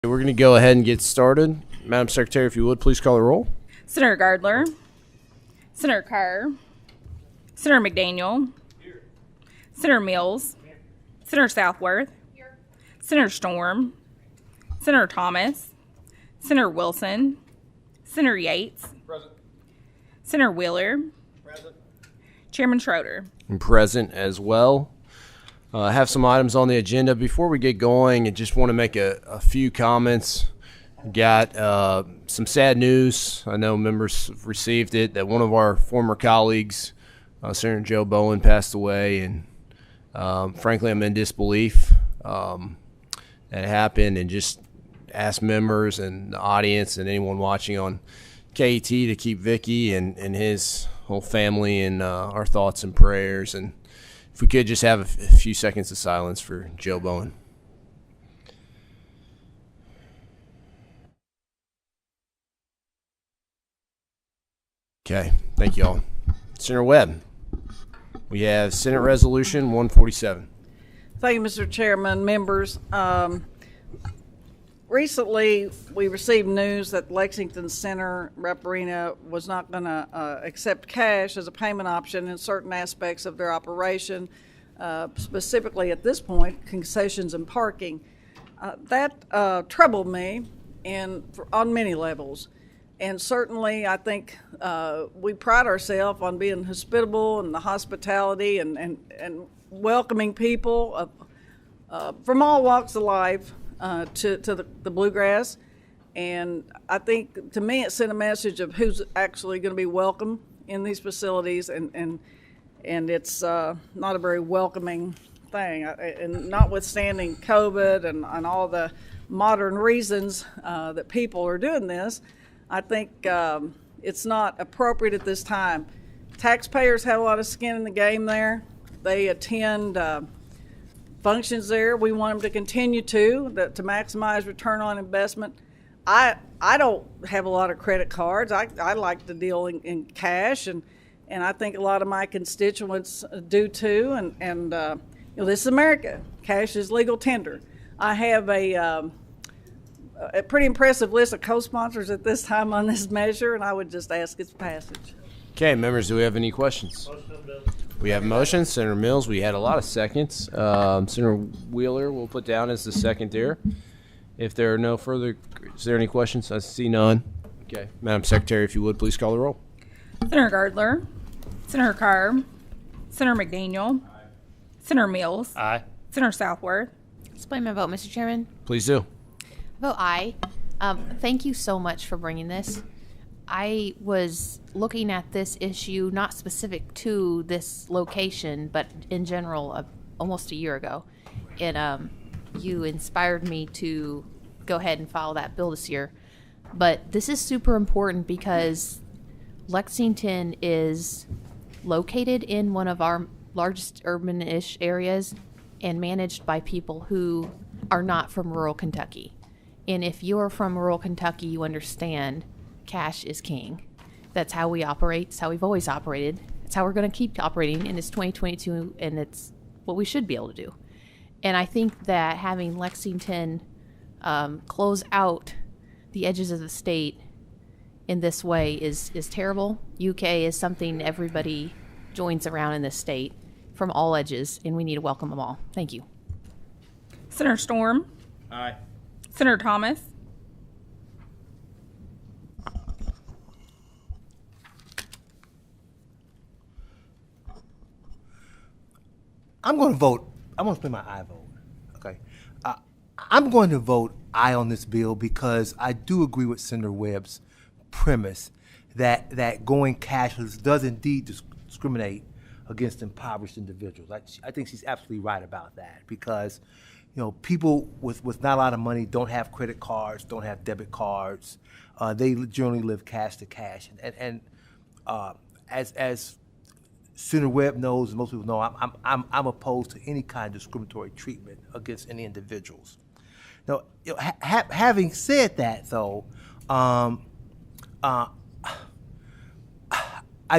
We're going to go ahead and get started. Madam Secretary, if you would, please call the roll. Senator Gardler. Senator Carr. Senator McDaniel. Here. Senator Mills. Here. Senator Southworth. Here. Senator Storm. Senator Thomas. Senator Wilson. Senator Yates. Present. Senator Wheeler. Present. Chairman Schroeder. I'm present as well. I have some items on the agenda. Before we get going, I just want to make a few comments. Got some sad news. I know members have received it, that one of our former colleagues, Senator Joe Bowen, passed away. And frankly, I'm in disbelief that it happened, and just ask members and the audience and anyone watching on KET to keep Vicky and his whole family in our thoughts and prayers. And if we could just have a few seconds of silence for Joe Bowen. Okay, thank you all. Senator Webb, we have Senate Resolution 147. Thank you, Mr. Chairman, members. Recently, we received news that Lexington Center, Rep. Arena, was not going to accept cash as a payment option in certain aspects of their operation, specifically at this point, concessions and parking. That troubled me on many levels. And certainly, I think we pride ourselves on being hospitable and the hospitality and welcoming people from all walks of life to the Bluegrass. And I think, to me, it sent a message of who's actually going to be welcome in these facilities, and it's not a very welcoming thing. And notwithstanding COVID and all the modern reasons that people are doing this, I think it's not appropriate at this time. Taxpayers have a lot of skin in the game there. They attend functions there. We want them to continue to maximize return on investment. I don't have a lot of credit cards. I like to deal in cash, and I think a lot of my constituents do too. And this is America. Cash is legal tender. I have a pretty impressive list of co-sponsors at this time on this measure, and I would just ask its passage. Okay, members, do we have any questions? We have motions. Senator Mills, we had a lot of seconds. Senator Wheeler we'll put down as the second there. If there are no further, is there any questions? I see none. Okay, Madam Secretary, if you would, please call the roll. Senator Gardler. Senator Carr. Senator McDaniel. Aye. Senator Mills. Aye. Senator Southworth. Explain my vote, Mr. Chairman. Please do. Vote aye. Thank you so much for bringing this. I was looking at this issue, not specific to this location, but in general, almost a year ago. And you inspired me to go ahead and file that bill this year. But this is super important because Lexington is located in one of our largest urban-ish areas and managed by people who are not from rural Kentucky. And if you're from rural Kentucky, you understand cash is king. That's how we operate. It's how we've always operated. It's how we're going to keep operating, and it's 2022, and it's what we should be able to do. And I think that having Lexington close out the edges of the state in this way is terrible. UK is something everybody joins around in this state from all edges, and we need to welcome them all. Thank you. Senator Storm. Aye. Senator Thomas. I'm going to spend my aye vote, okay? I'm going to vote aye on this bill because I do agree with Senator Webb's premise that going cashless does indeed discriminate against impoverished individuals. I think she's absolutely right about that because, people with not a lot of money don't have credit cards, don't have debit cards. They generally live cash to cash. And as Senator Webb knows, and most people know, I'm opposed to any kind of discriminatory treatment against any individuals. Now, having said that, though, I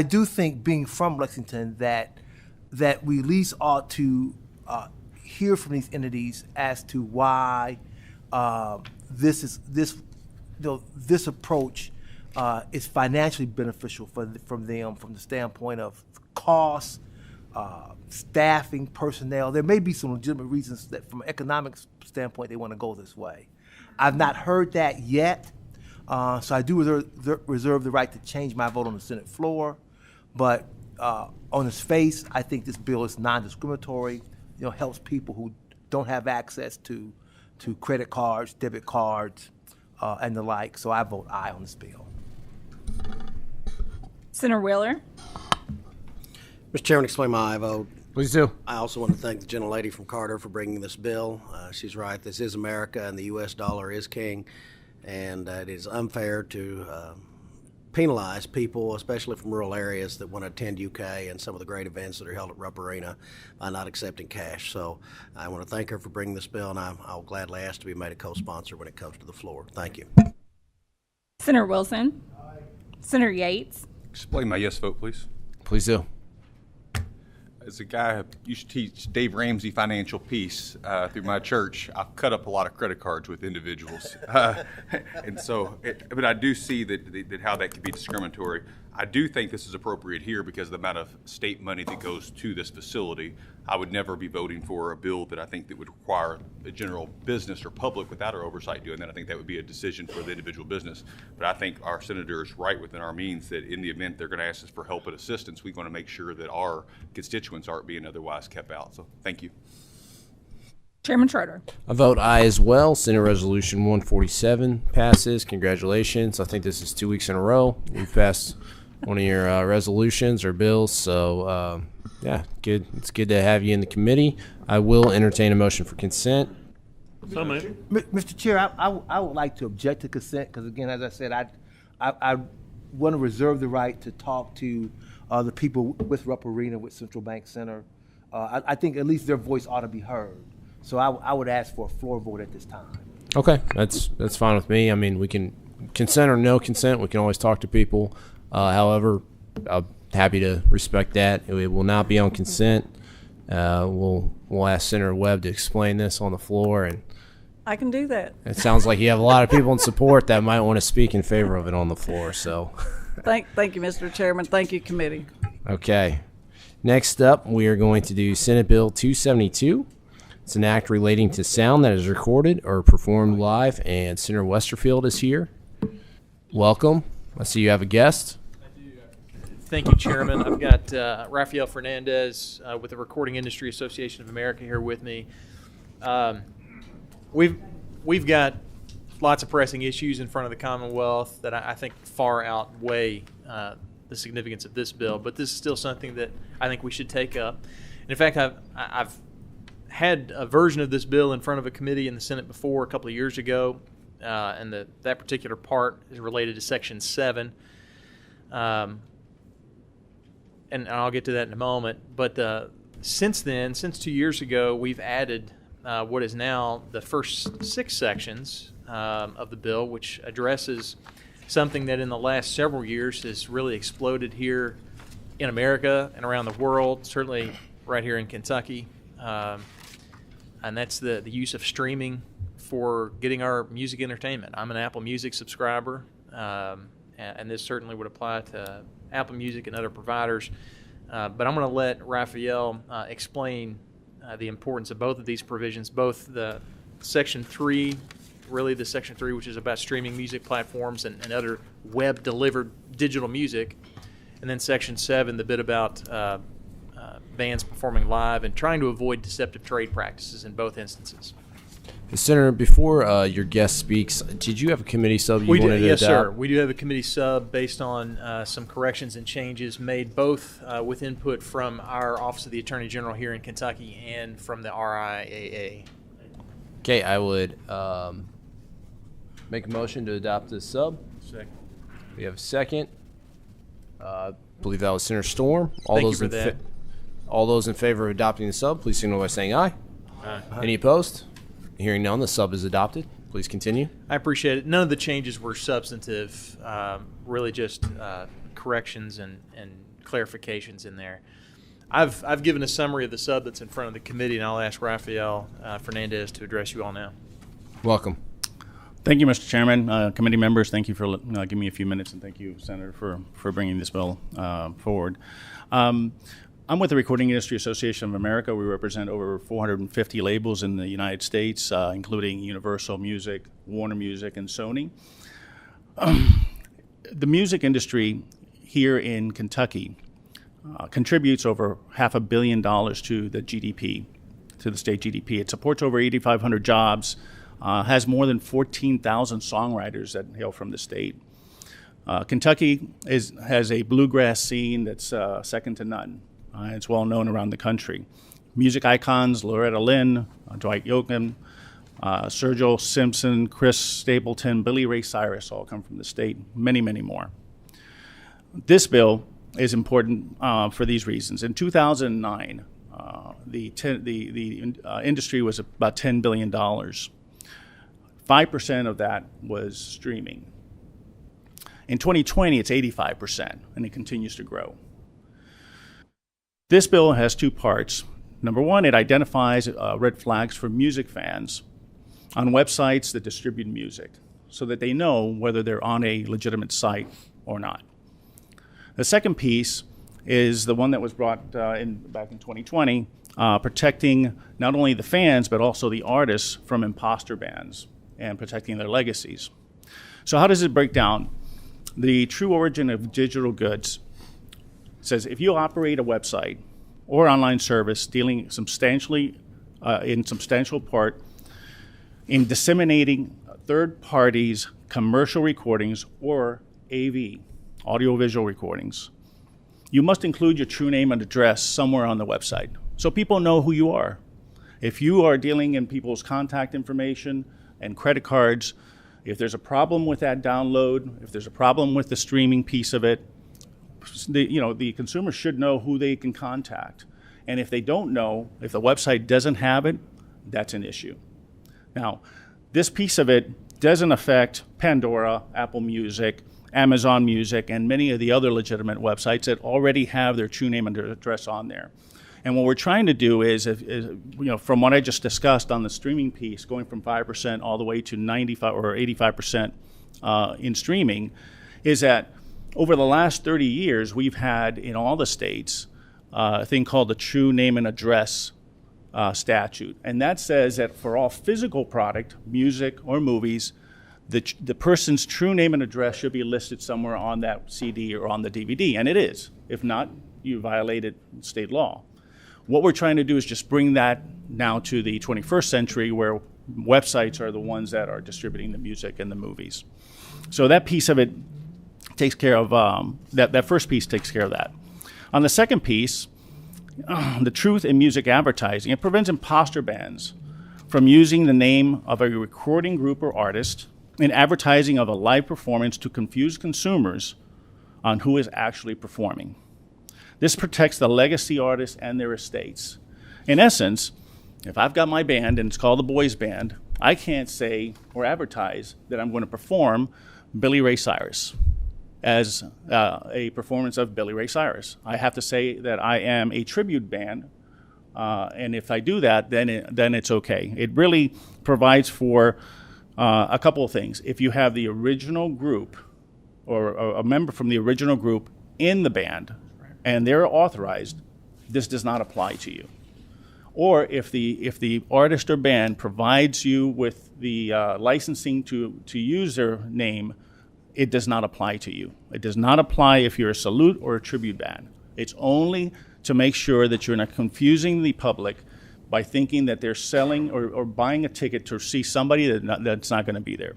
do think, being from Lexington, that we at least ought to hear from these entities as to why this approach is financially beneficial from them from the standpoint of costs, staffing, personnel. There may be some legitimate reasons that from an economic standpoint they want to go this way. I've not heard that yet, so I do reserve the right to change my vote on the Senate floor. But on its face, I think this bill is non-discriminatory. Helps people who don't have access to credit cards, debit cards, and the like. So I vote aye on this bill. Senator Wheeler. Mr. Chairman, explain my aye vote. Please do. I also want to thank the gentlelady from Carter for bringing this bill. She's right. This is America, and the U.S. dollar is king, and it is unfair to penalize people, especially from rural areas, that want to attend UK and some of the great events that are held at Rupp Arena by not accepting cash. So I want to thank her for bringing this bill, and I'll gladly ask to be made a co-sponsor when it comes to the floor. Thank you. Senator Wilson. Senator Yates. Explain my yes vote, please. Please do. As a guy who used to teach Dave Ramsey financial peace through my church, I've cut up a lot of credit cards with individuals. And so, but I do see that how that could be discriminatory. I do think this is appropriate here because of the amount of state money that goes to this facility. I would never be voting for a bill that I think that would require a general business or public without our oversight doing that. I think that would be a decision for the individual business. But I think our senator is right within our means that in the event they're going to ask us for help and assistance, we want to make sure that our constituents aren't being otherwise kept out. So thank you. Chairman Schroeder. I vote aye as well. Senate Resolution 147 passes. Congratulations. I think this is 2 weeks in a row. We've passed one of your resolutions or bills. So, yeah, good. It's good to have you in the committee. I will entertain a motion for consent. So moved. Mr. Chair, I would like to object to consent because, again, as I said, I want to reserve the right to talk to the people with Rupp Arena, with Central Bank Center. I think at least their voice ought to be heard. So I would ask for a floor vote at this time. Okay, that's fine with me. I mean, we can consent or no consent. We can always talk to people. However, I'm happy to respect that. It will not be on consent. We'll ask Senator Webb to explain this on the floor, and I can do that. it sounds like you have a lot of people in support that might want to speak in favor of it on the floor. So, Thank you, Mr. Chairman. Thank you, committee. okay. Next up, we are going to do Senate Bill 272. It's an act relating to sound that is recorded or performed live, and Senator Westerfield is here. Welcome. I see you have a guest. Thank you, Chairman. I've got Rafael Fernandez with the Recording Industry Association of America here with me. We've got lots of pressing issues in front of the Commonwealth that I think far outweigh the significance of this bill, but this is still something that I think we should take up. And in fact, I've had a version of this bill in front of a committee in the Senate before a couple of years ago, and that particular part is related to Section 7. And I'll get to that in a moment. But since then, since 2 years ago, we've added what is now the first 6 sections of the bill, which addresses something that in the last several years has really exploded here in America and around the world, certainly right here in Kentucky. And that's the use of streaming for getting our music entertainment. I'm an Apple Music subscriber, and this certainly would apply to Apple Music and other providers. But I'm going to let Rafael explain the importance of both of these provisions, both the Section 3, really the Section 3, which is about streaming music platforms and other web-delivered digital music, and then Section 7, the bit about bands performing live and trying to avoid deceptive trade practices in both instances. Senator, before your guest speaks, did you have a committee sub you wanted to yes, adopt? sir. We do have a committee sub based on some corrections and changes made both with input from our Office of the Attorney General here in Kentucky and from the RIAA. Okay, I would make a motion to adopt this sub. Second. We have a second. I believe that was Senator Storm. Thank you for that. All those in favor of adopting the sub, please signal by saying aye. Aye. Any opposed? Hearing none, the sub is adopted. Please continue. I appreciate it. None of the changes were substantive, really just corrections and clarifications in there. I've given a summary of the sub that's in front of the committee, and I'll ask Rafael Fernandez to address you all now. Welcome. Thank you, Mr. Chairman. Committee members, thank you for giving me a few minutes, and thank you, Senator, for bringing this bill forward. I'm with the Recording Industry Association of America. We represent over 450 labels in the United States, including Universal Music, Warner Music, and Sony. The music industry here in Kentucky contributes over $500 million to the GDP, to the state GDP. It supports over 8,500 jobs, has more than 14,000 songwriters that hail from the state. Kentucky has a bluegrass scene that's second to none. It's well known around the country. Music icons, Loretta Lynn, Dwight Yoakam, Sergio Simpson, Chris Stapleton, Billy Ray Cyrus all come from the state, many, many more. This bill is important for these reasons. In 2009, the industry was about $10 billion. 5% of that was streaming. In 2020, it's 85%, and it continues to grow. This bill has two parts. Number one, it identifies red flags for music fans on websites that distribute music so that they know whether they're on a legitimate site or not. The second piece is the one that was brought back in 2020, protecting not only the fans but also the artists from imposter bans and protecting their legacies. So how does it break down? The true origin of digital goods says if you operate a website or online service dealing substantially, in substantial part, in disseminating third parties' commercial recordings or AV, audiovisual recordings, you must include your true name and address somewhere on the website so people know who you are. If you are dealing in people's contact information and credit cards, if there's a problem with that download, if there's a problem with the streaming piece of it, the consumer should know who they can contact. And if they don't know, if the website doesn't have it, that's an issue. Now, this piece of it doesn't affect Pandora, Apple Music, Amazon Music, and many of the other legitimate websites that already have their true name and address on there. And what we're trying to do is from what I just discussed on the streaming piece, going from 5% all the way to 95 or 85% in streaming, is that over the last 30 years, we've had in all the states a thing called the True Name and Address statute. And that says that for all physical product, music or movies, the person's true name and address should be listed somewhere on that CD or on the DVD, and it is. If not, you violated state law. What we're trying to do is just bring that now to the 21st century where websites are the ones that are distributing the music and the movies. So that piece of it takes care of, that first piece takes care of that. On the second piece, the truth in music advertising, it prevents imposter bans from using the name of a recording group or artist in advertising of a live performance to confuse consumers on who is actually performing. This protects the legacy artists and their estates. In essence, if I've got my band and it's called the Boys Band, I can't say or advertise that I'm going to perform Billy Ray Cyrus as a performance of Billy Ray Cyrus. I have to say that I am a tribute band, and if I do that, then it's okay. It really provides for a couple of things. If you have the original group or a member from the original group in the band, and they're authorized, this does not apply to you. Or if the artist or band provides you with the licensing to use their name, it does not apply to you. It does not apply if you're a salute or a tribute band. It's only to make sure that you're not confusing the public by thinking that they're selling or buying a ticket to see somebody that's not going to be there.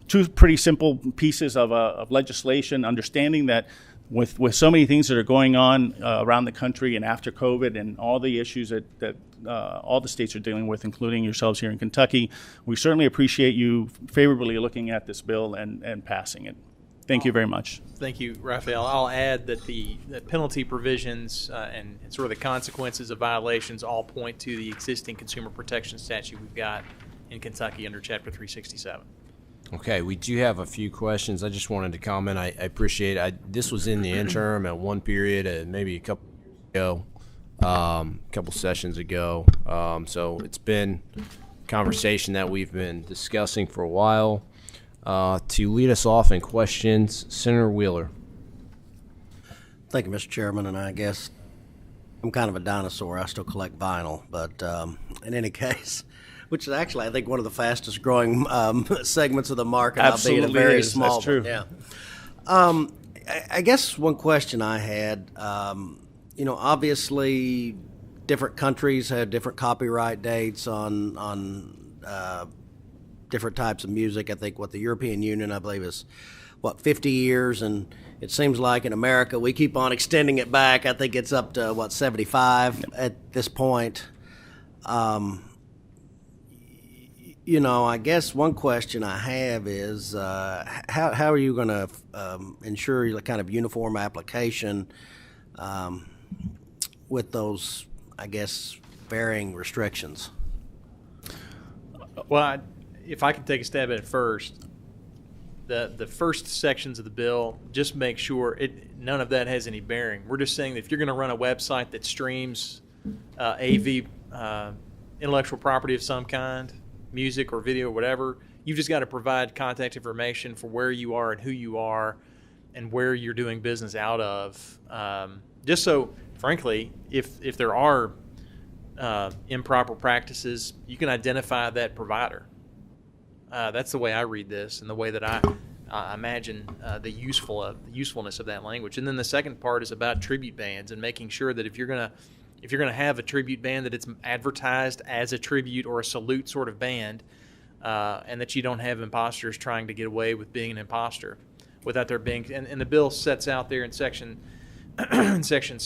Two pretty simple pieces of legislation, understanding that with so many things that are going on around the country and after COVID and all the issues that all the states are dealing with, including yourselves here in Kentucky, we certainly appreciate you favorably looking at this bill and passing it. Thank you very much. Thank you, Raphael. I'll add that the penalty provisions and sort of the consequences of violations all point to the existing consumer protection statute we've got in Kentucky under Chapter 367. Okay, we do have a few questions. I just wanted to comment. I appreciate it. This was in the interim at one period, maybe a couple years ago, couple sessions ago. So it's been conversation that we've been discussing for a while. To lead us off in questions, Senator Wheeler. Thank you, Mr. Chairman, and I guess I'm kind of a dinosaur. I still collect vinyl, but in any case, which is actually, I think, one of the fastest growing segments of the market. Absolutely, albeit a very is. small That's true. one. Yeah. I guess one question I had, obviously, different countries have different copyright dates on different types of music. I think what the European Union, I believe, is 50 years, and it seems like in America we keep on extending it back. I think it's up to 75 at this point. I guess one question I have is how are you going to ensure your kind of uniform application with those, I guess, varying restrictions? Well, if I can take a stab at it first, the first sections of the bill, just make sure none of that has any bearing. We're just saying that if you're going to run a website that streams AV intellectual property of some kind, music or video or whatever, you've just got to provide contact information for where you are and who you are and where you're doing business out of. Just so, frankly, if there are improper practices, you can identify that provider. That's the way I read this and the way that I imagine the usefulness of that language. And then the second part is about tribute bands and making sure that if you're gonna have a tribute band, that it's advertised as a tribute or a salute sort of band, and that you don't have imposters trying to get away with being an imposter without there being. And the bill sets out there in section 7, section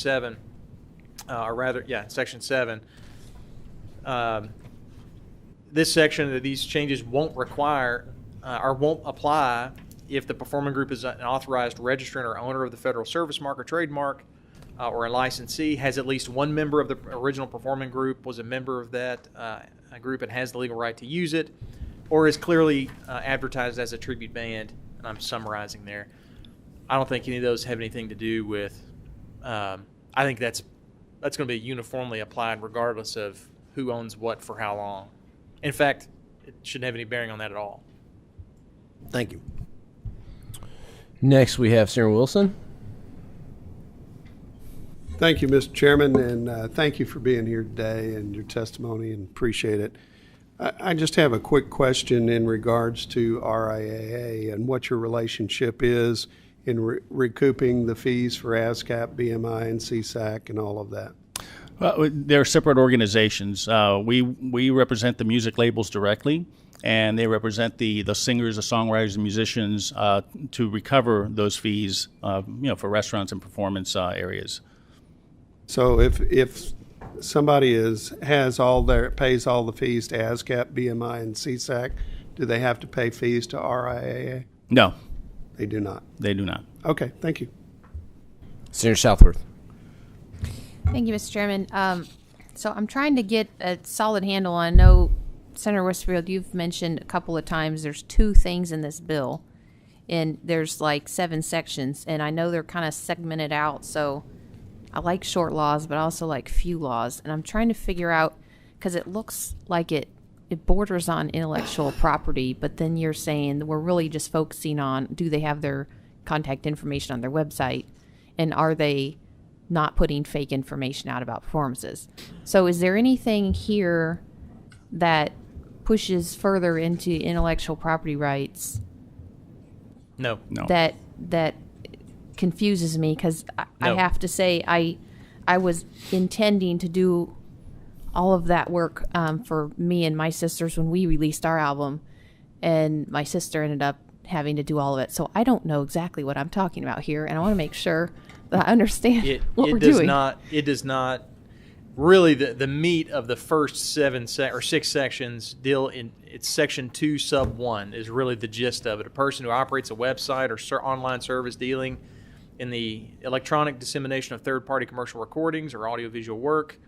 7. This section, these changes won't require or won't apply if the performing group is an authorized registrant or owner of the federal service mark or trademark, or a licensee, has at least one member of the original performing group, was a member of that group and has the legal right to use it, or is clearly advertised as a tribute band. And I'm summarizing there. I don't think any of those have anything to do with. I think that's going to be uniformly applied regardless of who owns what for how long. In fact, it shouldn't have any bearing on that at all. Thank you. Next, we have Senator Wilson. Thank you, Mr. Chairman, and thank you for being here today and your testimony, and appreciate it. I just have a quick question in regards to RIAA and what your relationship is in recouping the fees for ASCAP, BMI, and CSAC, and all of that. Well, they're separate organizations. We represent the music labels directly, and they represent the singers, the songwriters, and musicians to recover those fees, for restaurants and performance areas. So if somebody pays all the fees to ASCAP, BMI, and CSAC, do they have to pay fees to RIAA? No, they do not. They do not. Okay, thank you. Senator Southworth. Thank you, Mr. Chairman. So I'm trying to get a solid handle on. I know, Senator Westfield, you've mentioned a couple of times there's 2 things in this bill, and there's like 7 sections, and I know they're kind of segmented out. So I like short laws, but I also like few laws, and I'm trying to figure out, because it looks like it borders on intellectual property, but then you're saying we're really just focusing on, do they have their contact information on their website, and are they not putting fake information out about performances? So is there anything here that pushes further into intellectual property rights? No. That confuses me, because I have to say I was intending to do all of that work for me and my sisters when we released our album, and my sister ended up having to do all of it. So I don't know exactly what I'm talking about here, and I want to make sure that I understand what we're doing. It does not really, the meat of the first 6 sections deal in, it's section 2 sub 1 is really the gist of it. A person who operates a website or online service dealing in the electronic dissemination of third-party commercial recordings or audiovisual work,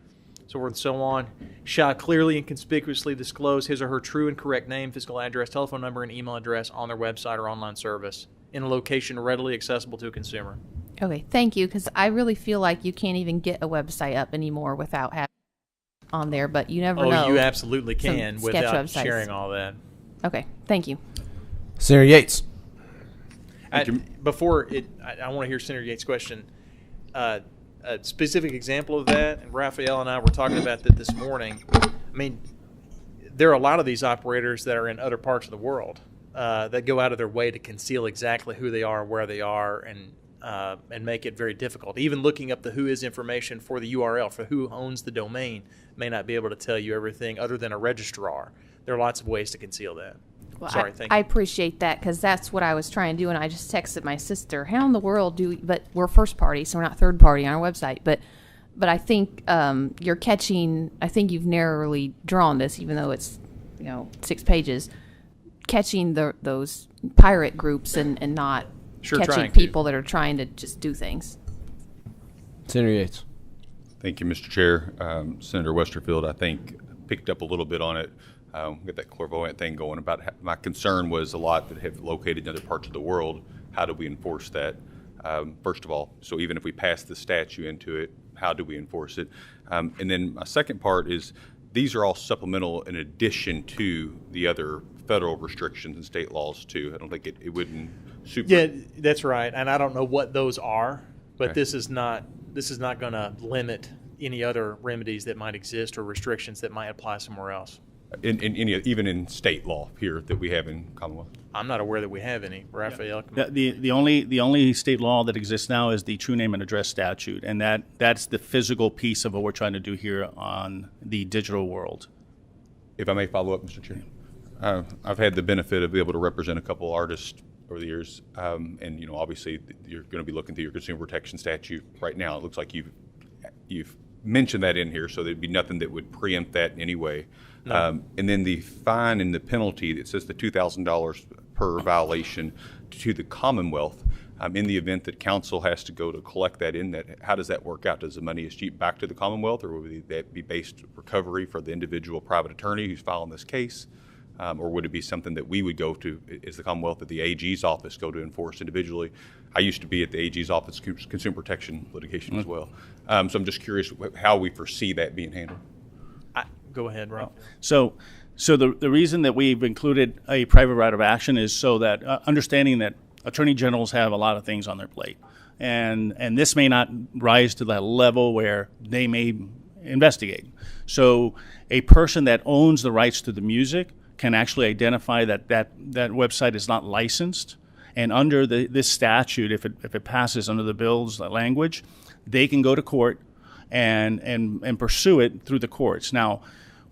so forth and so on, shall clearly and conspicuously disclose his or her true and correct name, physical address, telephone number, and email address on their website or online service in a location readily accessible to a consumer. Okay, thank you, because I really feel like you can't even get a website up anymore without having. on there, but you never Oh, know. you absolutely Some can sketch without websites. sharing all that. Okay, thank you. Senator Yates. Before I want to hear Senator Yates' question. A specific example of that, and Raphael and I were talking about that this morning. I mean, there are a lot of these operators that are in other parts of the world that go out of their way to conceal exactly who they are, where they are, and make it very difficult. Even looking up the whois information for the URL, for who owns the domain, may not be able to tell you everything other than a registrar. There are lots of ways to conceal that. Well, Sorry, thank I you. appreciate that because that's what I was trying to do, and I just texted my sister, how in the world do we, but we're first party, so we're not third party on our website, but I think you're catching, I think you've narrowly drawn this, even though it's, 6 pages, catching those pirate groups and not Sure, catching trying to. people that are trying to just do things. Senator Yates. Thank you, Mr. Chair. Senator Westerfield, I think, picked up a little bit on it. Got that clairvoyant thing going about my concern was a lot that have located in other parts of the world. How do we enforce that? First of all, so even if we pass the statute into it, how do we enforce it? And then my second part is these are all supplemental in addition to the other federal restrictions and state laws too. I don't think it wouldn't super. Yeah, that's right. And I don't know what those are, but Okay. this is not going to limit any other remedies that might exist or restrictions that might apply somewhere else. In any, even in state law here that we have in Commonwealth. I'm not aware that we have any. Raphael, The only state law that exists now is the true name and address statute, and that's the physical piece of what we're trying to do here on the digital world. If I may follow up, Mr. Chair. I've had the benefit of being able to represent a couple artists over the years, and obviously you're going to be looking through your consumer protection statute right now. It looks like you've mentioned that in here, so there'd be nothing that would preempt that in any way. No. And then the fine and the penalty that says the $2,000 per violation to the Commonwealth. In the event that council has to go to collect that how does that work out? Does the money escheat back to the Commonwealth, or would that be based recovery for the individual private attorney who's filing this case? Or would it be something that we would go to, is the Commonwealth at the AG's office go to enforce individually? I used to be at the AG's office, consumer protection litigation as well. So I'm just curious how we foresee that being handled. go ahead, Rob. So the reason that we've included a private right of action is so that understanding that attorney generals have a lot of things on their plate, and this may not rise to that level where they may investigate. So a person that owns the rights to the music can actually identify that website is not licensed, and under this statute, if it passes under the bill's language, they can go to court and pursue it through the courts. Now,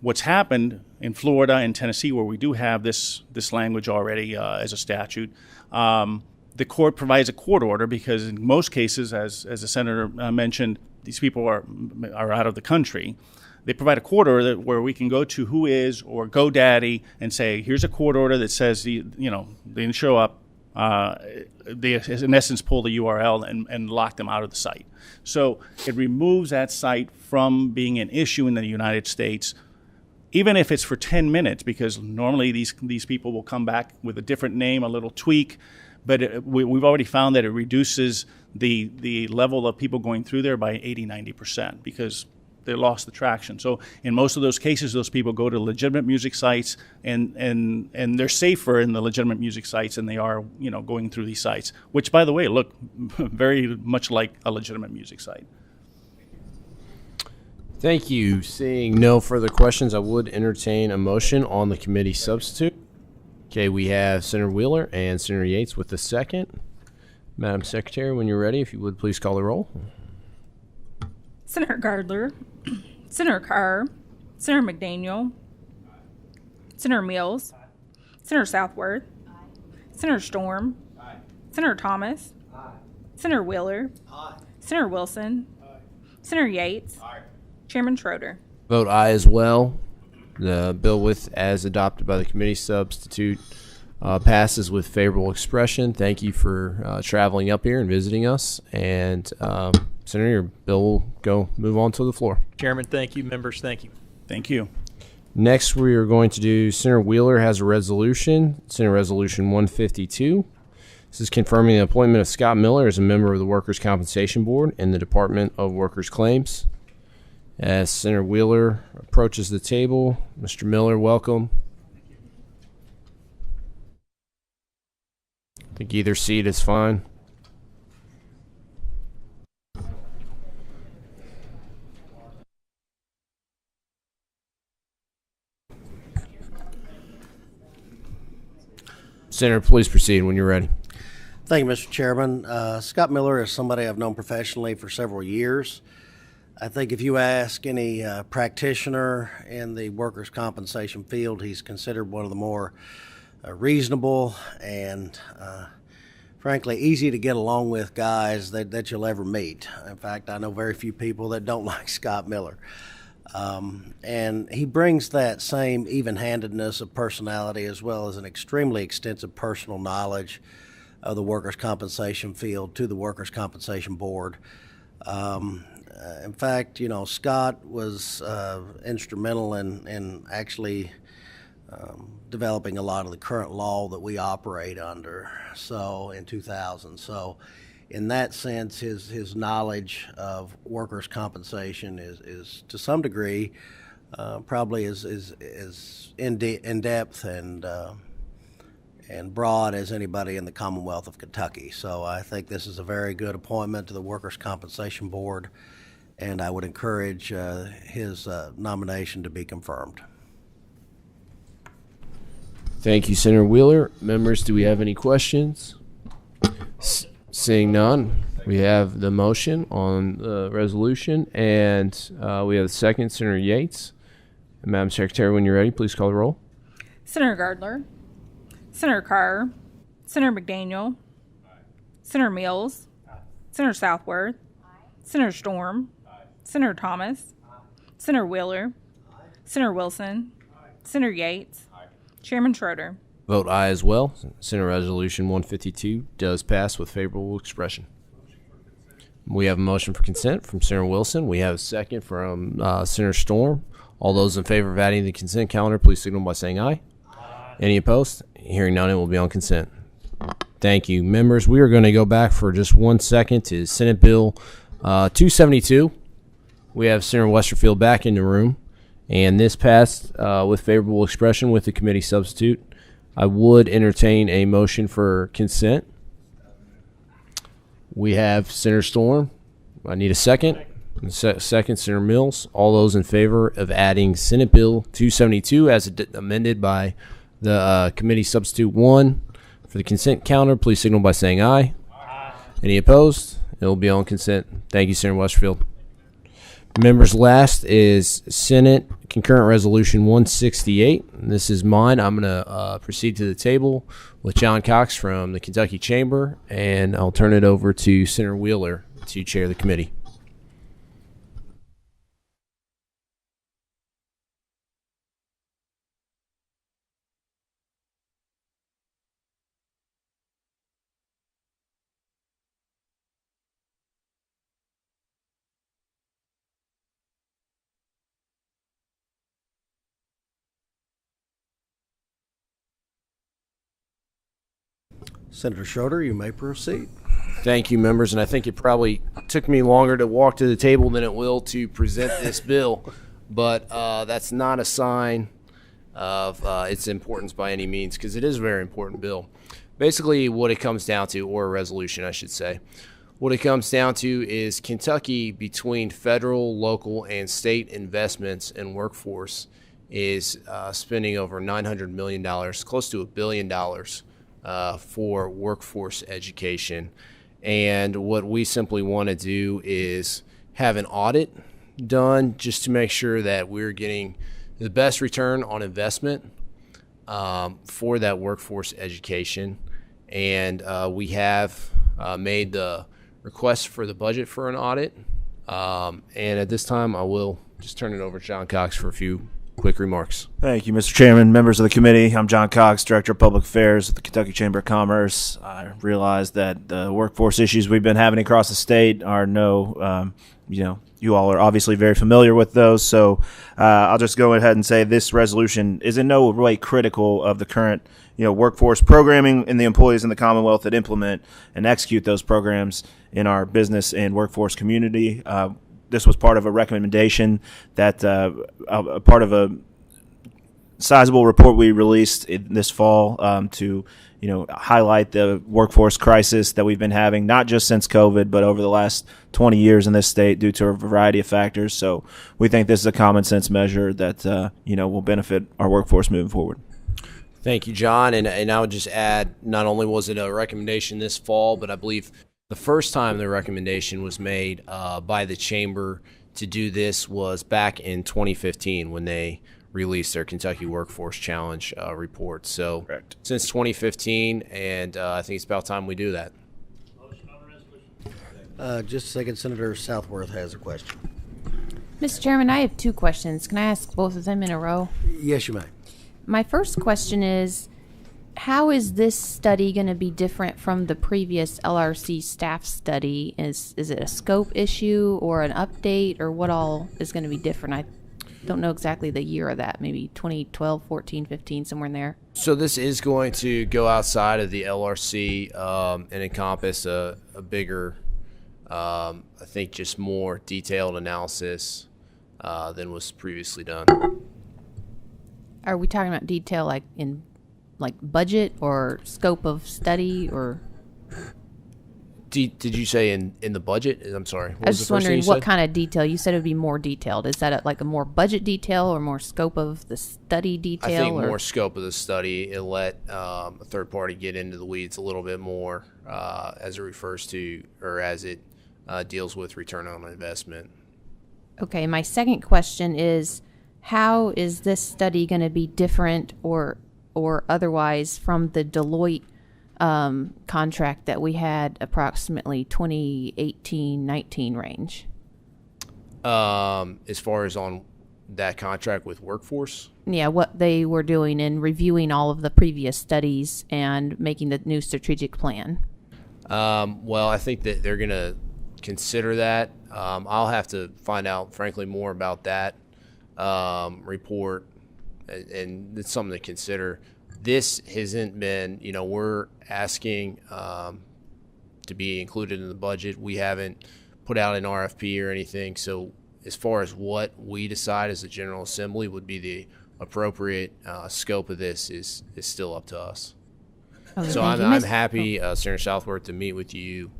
what's happened in Florida and Tennessee, where we do have this language already as a statute, the court provides a court order because in most cases, as the senator mentioned, these people are out of the country. They provide a court order where we can go to Whois or GoDaddy and say, here's a court order that says they didn't show up. They, in essence, pull the URL and lock them out of the site. So it removes that site from being an issue in the United States, even if it's for 10 minutes, because normally these people will come back with a different name, a little tweak. But we've already found that it reduces the level of people going through there by 80-90% because they lost the traction. So in most of those cases, those people go to legitimate music sites, and they're safer in the legitimate music sites than they are, going through these sites, which, by the way, look very much like a legitimate music site. Thank you. Seeing no further questions, I would entertain a motion on the committee substitute. Okay, we have Senator Wheeler and Senator Yates with the second. Madam Secretary, when you're ready, if you would please call the roll. Senator Gardler, Senator Carr, Senator McDaniel, Senator Mills, Senator Southworth, Senator Storm, Senator Thomas, Senator Wheeler, Senator Wilson, Senator Yates, Chairman Schroeder. Vote aye as well. The bill as adopted by the committee substitute passes with favorable expression. Thank you for traveling up here and visiting us. And Senator, your bill will move on to the floor. Chairman, thank you. Members, thank you. Thank you. Next, we are going to do Senator Wheeler has a resolution, Senate Resolution 152. This is confirming the appointment of Scott Miller as a member of the Workers' Compensation Board in the Department of Workers' Claims. As Senator Wheeler approaches the table, Mr. Miller, welcome. I think either seat is fine. Senator, please proceed when you're ready. Thank you, Mr. Chairman. Scott Miller is somebody I've known professionally for several years. I think if you ask any practitioner in the workers' compensation field, he's considered one of the more reasonable and, frankly, easy to get along with guys that you'll ever meet. In fact, I know very few people that don't like Scott Miller. And he brings that same even-handedness of personality as well as an extremely extensive personal knowledge of the workers' compensation field to the Workers' Compensation Board. In fact, you know, Scott was instrumental in actually developing a lot of the current law that we operate under, so in 2000. So in that sense, his knowledge of workers' compensation is to some degree probably is in depth and broad as anybody in the Commonwealth of Kentucky. So I think this is a very good appointment to the Workers' Compensation Board, and I would encourage his nomination to be confirmed. Thank you, Senator Wheeler. Members, do we have any questions? Seeing none, we have the motion on the resolution, and we have the second, Senator Yates. Madam Secretary, when you're ready, please call the roll. Senator Gardler, Senator Carr, Senator McDaniel, Senator Mills, Senator Southworth, Senator Storm, Senator Thomas, Senator Wheeler, Senator Wilson, Senator Yates, Chairman Schroeder. Vote aye as well. Senate Resolution 152 does pass with favorable expression. We have a motion for consent from Senator Wilson. We have a second from Senator Storm. All those in favor of adding the consent calendar, please signal by saying aye. Any opposed? Hearing none, it will be on consent. Thank you. Members, we are going to go back for just 1 second to Senate Bill 272. We have Senator Westerfield back in the room, and this passed with favorable expression with the committee substitute. I would entertain a motion for consent. We have Senator Storm. I need a second. Second, Senator Mills. All those in favor of adding Senate Bill 272 as amended by the committee substitute 1 for the consent calendar, please signal by saying aye. Aye. Any opposed? It will be on consent. Thank you, Senator Westerfield. Members, last is Senate Concurrent Resolution 168. This is mine. I'm going to proceed to the table with John Cox from the Kentucky Chamber, and I'll turn it over to Senator Wheeler to chair the committee. Senator Schroeder, you may proceed. Thank you, members, and I think it probably took me longer to walk to the table than it will to present this bill, but that's not a sign of its importance by any means, because it is a very important bill. Basically, what it comes down to, or a resolution, I should say, what it comes down to is Kentucky, between federal, local, and state investments in workforce, is spending over $900 million, close to $1 billion for workforce education. And what we simply want to do is have an audit done just to make sure that we're getting the best return on investment for that workforce education. And we have made the request for the budget for an audit. And at this time, I will just turn it over to John Cox for a few quick remarks. Thank you, Mr. Chairman, members of the committee. I'm John Cox, Director of Public Affairs at the Kentucky Chamber of Commerce. I realize that the workforce issues we've been having across the state are you all are obviously very familiar with those. So I'll just go ahead and say this resolution is in no way critical of the current workforce programming and the employees in the Commonwealth that implement and execute those programs in our business and workforce community. this was part of a recommendation that a part of a sizable report we released this fall to highlight the workforce crisis that we've been having, not just since COVID, but over the last 20 years in this state due to a variety of factors. So we think this is a common sense measure that will benefit our workforce moving forward. Thank you, John. And I would just add, not only was it a recommendation this fall, but I believe the first time the recommendation was made by the Chamber to do this was back in 2015 when they released their Kentucky Workforce Challenge report. So correct. Since 2015, and I think it's about time we do that. Just a second, Senator Southworth has a question. Mr. Chairman, I have two questions. Can I ask both of them in a row? Yes, you may. My first question is, how is this study going to be different from the previous LRC staff study? Is it a scope issue or an update, or what all is going to be different? I don't know exactly the year of that, maybe 2012, 14, 15, somewhere in there. So this is going to go outside of the LRC and encompass a bigger, I think just more detailed analysis than was previously done. Are we talking about detail like in budget or scope of study, or? Did you say in the budget? I'm sorry. What I was just wondering what kind of detail. You said it would be more detailed. Is that like a more budget detail or more scope of the study detail? I think more scope of the study. It'll let a third party get into the weeds a little bit more as it refers to, or as it deals with return on investment. Okay. My second question is, how is this study going to be different or otherwise from the Deloitte contract that we had approximately 2018-19 range? As far as on that contract with Workforce? Yeah, what they were doing in reviewing all of the previous studies and making the new strategic plan. Well, I think that they're going to consider that. I'll have to find out, frankly, more about that report, and it's something to consider. This hasn't been, we're asking to be included in the budget. We haven't put out an RFP or anything. So as far as what we decide as a General Assembly would be the appropriate scope of this is still up to us. Okay, so I'm happy, Senator Southworth, to meet with you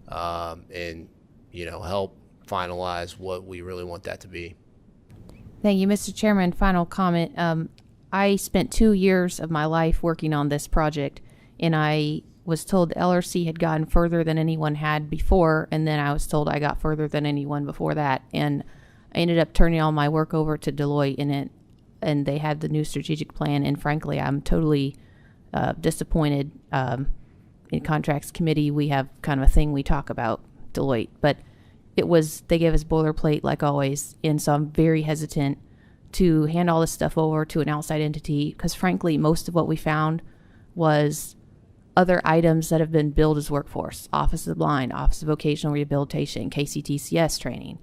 and, help finalize what we really want that to be. Thank you, Mr. Chairman. Final comment. I spent 2 years of my life working on this project, and I was told the LRC had gotten further than anyone had before, and then I was told I got further than anyone before that, and I ended up turning all my work over to Deloitte, and they had the new strategic plan, and frankly, I'm totally disappointed. In Contracts Committee, we have kind of a thing we talk about Deloitte, but they gave us boilerplate like always, and so I'm very hesitant to hand all this stuff over to an outside entity, because frankly, most of what we found was other items that have been billed as workforce: Office of the Blind, Office of Vocational Rehabilitation, KCTCS training.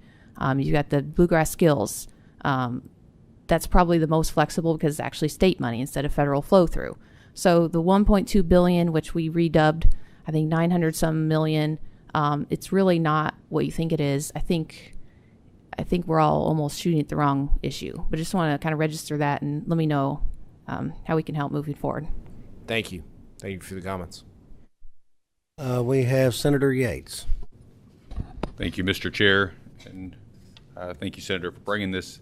You've got the Bluegrass Skills. That's probably the most flexible because it's actually state money instead of federal flow through. So the $1.2 billion, which we redubbed, I think 900 some million, it's really not what you think it is. I think we're all almost shooting at the wrong issue, but just want to kind of register that and let me know how we can help moving forward. Thank you. Thank you for the comments. We have Senator Yates. Thank you, Mr. Chair, and thank you, Senator, for bringing this.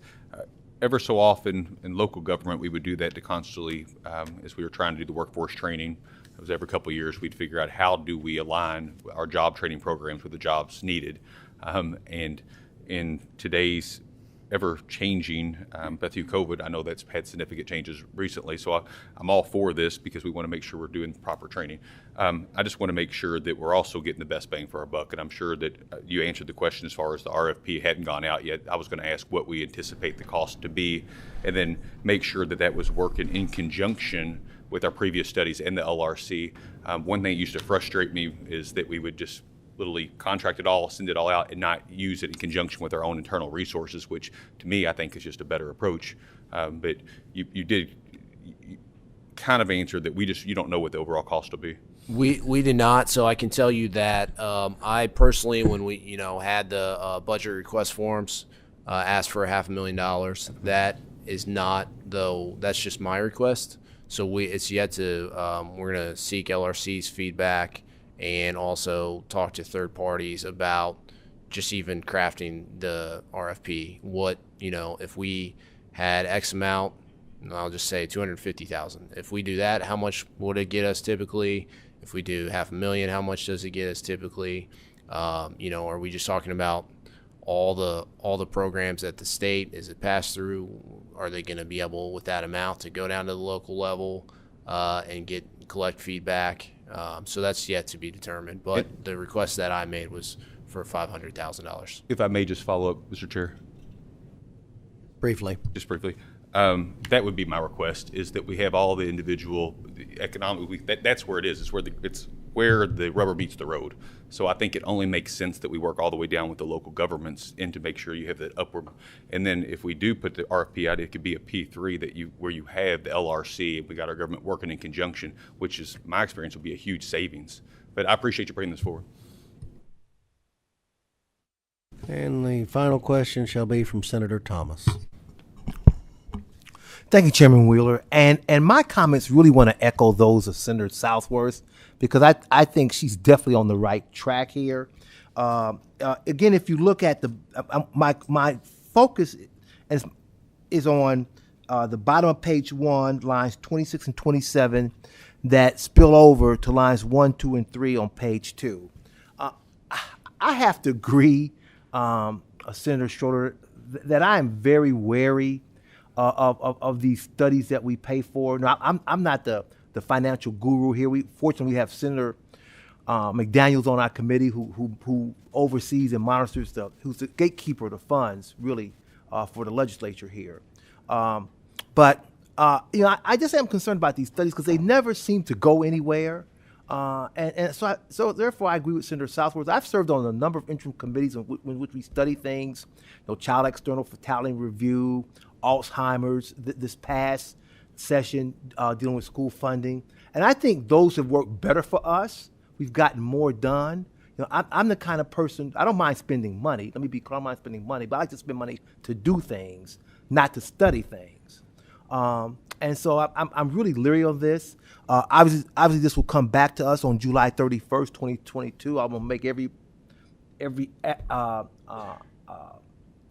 Ever so often in local government, we would do that to constantly, as we were trying to do the workforce training. It was every couple of years we'd figure out how do we align our job training programs with the jobs needed. And in today's ever-changing, but through COVID, I know that's had significant changes recently, so I'm all for this because we want to make sure we're doing proper training. I just want to make sure that we're also getting the best bang for our buck, and I'm sure that you answered the question as far as the RFP hadn't gone out yet. I was going to ask what we anticipate the cost to be, and then make sure that that was working in conjunction with our previous studies and the LRC. One thing that used to frustrate me is that we would just literally contract it all, send it all out, and not use it in conjunction with our own internal resources, which to me I think is just a better approach. But you did kind of answer that you don't know what the overall cost will be. We did not, so I can tell you that I personally, when we had the budget request forms, asked for $500,000. That is not, though. That's just my request. So it's yet to. We're gonna seek LRC's feedback and also talk to third parties about just even crafting the RFP. What if we had X amount, I'll just say 250,000. If we do that, how much would it get us typically? If we do $500,000, how much does it get us typically? Are we just talking about all the programs at the state? Is it pass through? Are they going to be able, with that amount, to go down to the local level and collect feedback? So that's yet to be determined. But the request that I made was for $500,000. If I may just follow up, Mr. Chair. Briefly. Just briefly. That would be my request, is that we have all the individual economic, that's where it is. It's where the rubber meets the road. So I think it only makes sense that we work all the way down with the local governments and to make sure you have that upward. And then if we do put the RFP out, it could be a P3 where you have the LRC, and we got our government working in conjunction, which is, my experience, will be a huge savings. But I appreciate you bringing this forward. And the final question shall be from Senator Thomas. Thank you, Chairman Wheeler. And my comments really want to echo those of Senator Southworth, because I think she's definitely on the right track here. Again, if you look at my focus is on the bottom of page 1, lines 26 and 27, that spill over to lines 1, 2, and 3 on page 2. I have to agree, Senator Schroeder, that I am very wary of these studies that we pay for. Now, I'm not the financial guru here. Fortunately, we have Senator McDaniels on our committee who oversees and monitors who's the gatekeeper of the funds, really, for the legislature here. But I just am concerned about these studies because they never seem to go anywhere. So therefore, I agree with Senator Southworth. I've served on a number of interim committees in which we study things, child external fatality review, Alzheimer's, this past session dealing with school funding. And I think those have worked better for us. We've gotten more done. I'm the kind of person, I don't mind spending money. Let me be clear, I don't mind spending money, but I like to spend money to do things, not to study things. And so I'm really leery of this. Obviously, this will come back to us on July 31st, 2022. I'm going to make every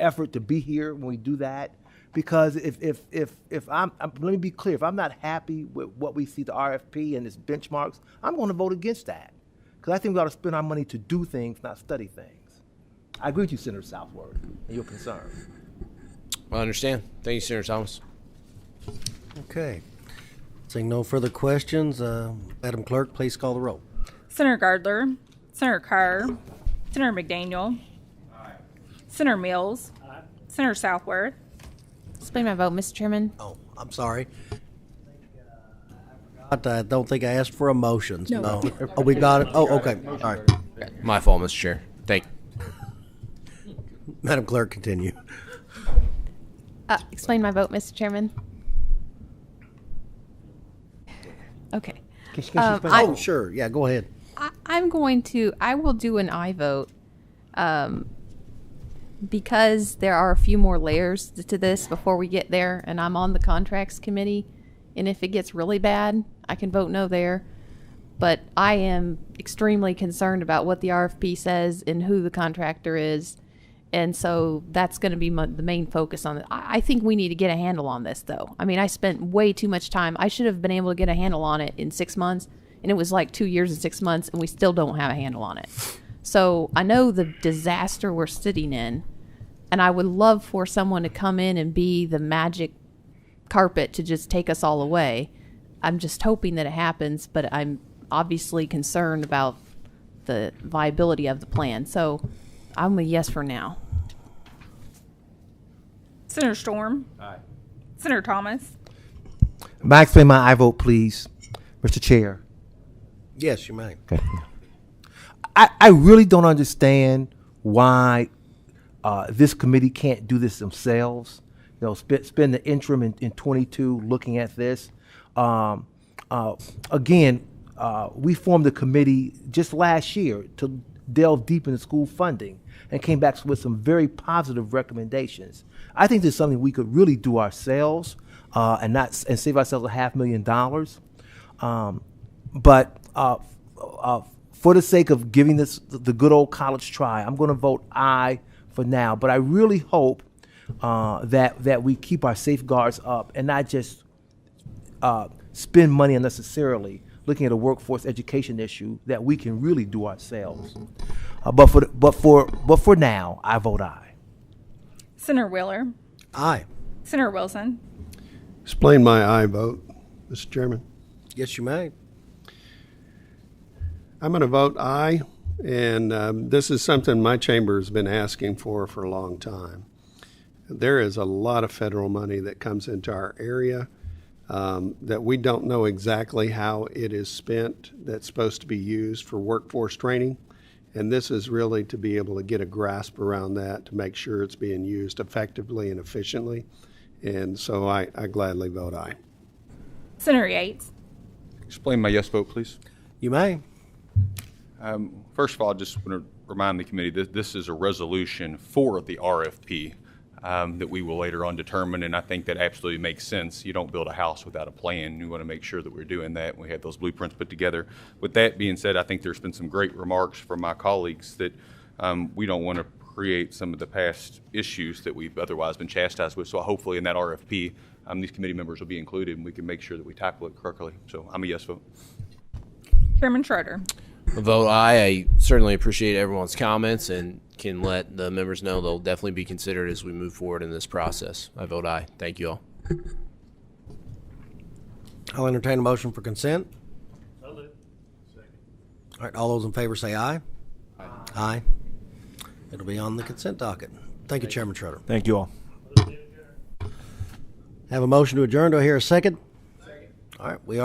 effort to be here when we do that. Because if I'm let me be clear, if I'm not happy with what we see the RFP and its benchmarks, I'm going to vote against that. Because I think we ought to spend our money to do things, not study things. I agree with you, Senator Southworth, and your concern. I understand. Thank you, Senator Thomas. Okay. Seeing no further questions, Madam Clerk, please call the roll. Senator Gardler, Senator Carr, Senator McDaniel, Senator Mills, Senator Southworth. Explain my vote, Mr. Chairman. Oh, I'm sorry. I don't think I asked for a motion. No. Oh, we got it? Oh, okay. All right. My fault, Mr. Chair. Thank you. Madam Clerk, continue. Explain my vote, Mr. Chairman. Okay. Oh, sure. Yeah, go ahead. I will do an I vote because there are a few more layers to this before we get there, and I'm on the contracts committee, and if it gets really bad, I can vote no there. But I am extremely concerned about what the RFP says and who the contractor is, and so that's going to be the main focus on it. I think we need to get a handle on this, though. I mean, I spent way too much time. I should have been able to get a handle on it in 6 months, and it was like 2 years and 6 months, and we still don't have a handle on it. So I know the disaster we're sitting in, and I would love for someone to come in and be the magic carpet to just take us all away. I'm just hoping that it happens, but I'm obviously concerned about the viability of the plan. So I'm a yes for now. Senator Storm. Aye. Senator Thomas. May I explain my I vote, please, Mr. Chair? Yes, you may. Okay. I really don't understand why this committee can't do this themselves. Spend the interim in 22 looking at this. Again, we formed a committee just last year to delve deep into school funding and came back with some very positive recommendations. I think this is something we could really do ourselves and save ourselves $500,000. But for the sake of giving this the good old college try, I'm going to vote aye for now. But I really hope that we keep our safeguards up and not just spend money unnecessarily looking at a workforce education issue that we can really do ourselves. But for now, I vote aye. Senator Wheeler. Aye. Senator Wilson. Explain my aye vote, Mr. Chairman. Yes, you may. I'm going to vote aye, and this is something my chamber has been asking for a long time. There is a lot of federal money that comes into our area that we don't know exactly how it is spent, that's supposed to be used for workforce training. And this is really to be able to get a grasp around that to make sure it's being used effectively and efficiently. And so I gladly vote aye. Senator Yates. Explain my yes vote, please. You may. First of all, I just want to remind the committee that this is a resolution for the RFP that we will later on determine, and I think that absolutely makes sense. You don't build a house without a plan. You want to make sure that we're doing that. We have those blueprints put together. With that being said, I think there's been some great remarks from my colleagues that we don't want to create some of the past issues that we've otherwise been chastised with. So hopefully in that RFP, these committee members will be included and we can make sure that we tackle it correctly. So I'm a yes vote. Chairman Schroeder. Vote aye. I certainly appreciate everyone's comments and can let the members know they'll definitely be considered as we move forward in this process. I vote aye. Thank you all. I'll entertain a motion for consent. All right, all those in favor say aye. Aye. It'll be on the consent docket. Thank you, Chairman Schroeder. Thank you all. Have a motion to adjourn. Do I hear a second? Second. All right, we are.